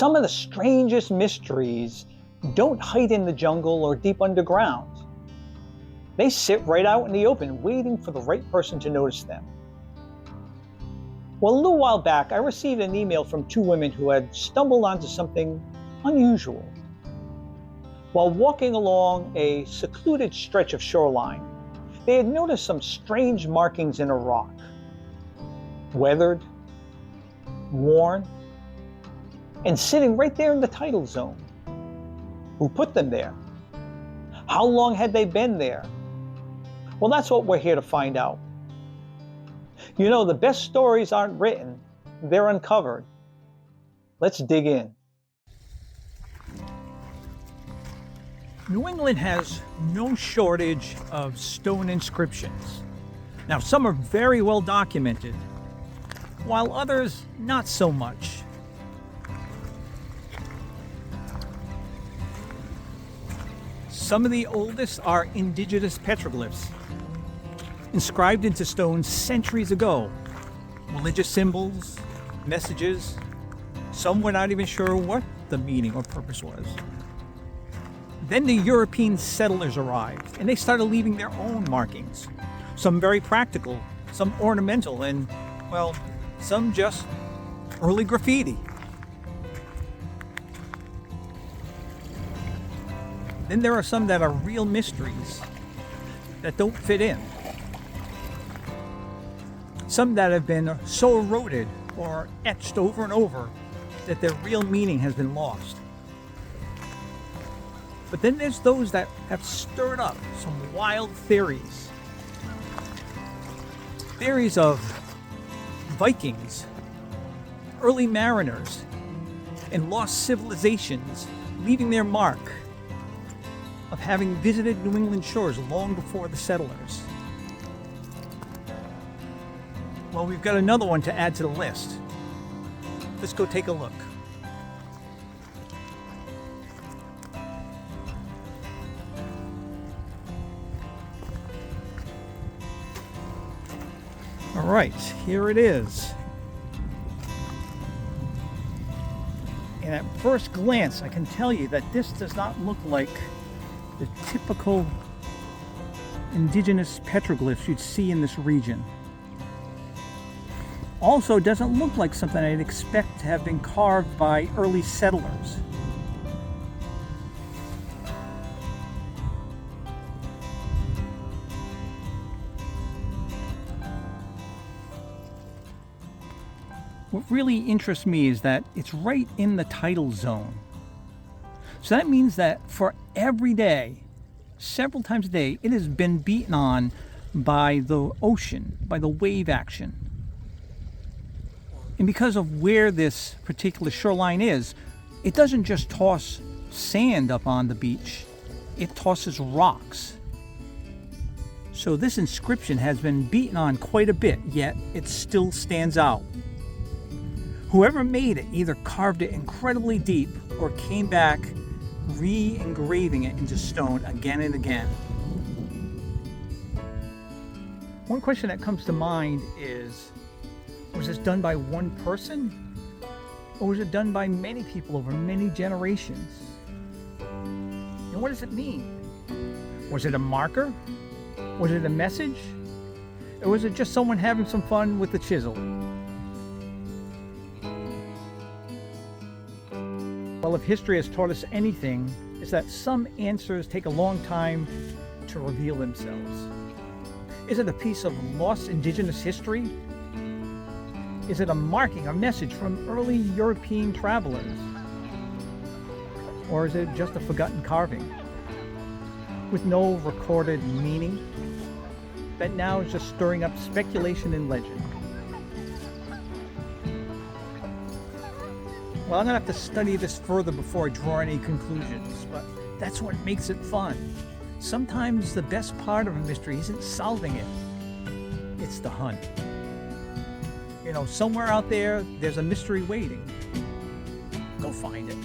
some of the strangest mysteries don't hide in the jungle or deep underground. They sit right out in the open, waiting for the right person to notice them. Well, a little while back, I received an email from two women who had stumbled onto something unusual. While walking along a secluded stretch of shoreline, they had noticed some strange markings in a rock. Weathered, worn, and sitting right there in the tidal zone. Who put them there? How long had they been there? Well, that's what we're here to find out. You know, the best stories aren't written, they're uncovered. Let's dig in. New England has no shortage of stone inscriptions. Now, some are very well documented, while others not so much. Some of the oldest are indigenous petroglyphs, inscribed into stone centuries ago. Religious symbols, messages. Some were not even sure what the meaning or purpose was. Then the European settlers arrived, and they started leaving their own markings. Some very practical, some ornamental, and, well, some just early graffiti. Then there are some that are real mysteries that don't fit in. Some that have been so eroded or etched over and over that their real meaning has been lost. But then there's those that have stirred up some wild theories. Theories of Vikings, early mariners, and lost civilizations leaving their mark, of having visited New England shores long before the settlers. Well, we've got another one to add to the list. Let's go take a look. All right, here it is. And at first glance, I can tell you that this does not look like the typical indigenous petroglyphs you'd see in this region. Also, doesn't look like something I'd expect to have been carved by early settlers. What really interests me is that it's right in the tidal zone. So that means that for every day, several times a day, it has been beaten on by the ocean, by the wave action. And because of where this particular shoreline is, it doesn't just toss sand up on the beach, it tosses rocks. So this inscription has been beaten on quite a bit, yet it still stands out. Whoever made it either carved it incredibly deep or came back re-engraving it into stone again and again. One question that comes to mind is, was this done by one person? Or was it done by many people over many generations? And what does it mean? Was it a marker? Was it a message? Or was it just someone having some fun with the chisel? Well, if history has taught us anything, it's that some answers take a long time to reveal themselves. Is it a piece of lost indigenous history? Is it a marking, a message from early European travelers? Or is it just a forgotten carving with no recorded meaning that now is just stirring up speculation and legend? Well, I'm going to have to study this further before I draw any conclusions, but that's what makes it fun. Sometimes the best part of a mystery isn't solving it, it's the hunt. You know, somewhere out there, there's a mystery waiting. Go find it.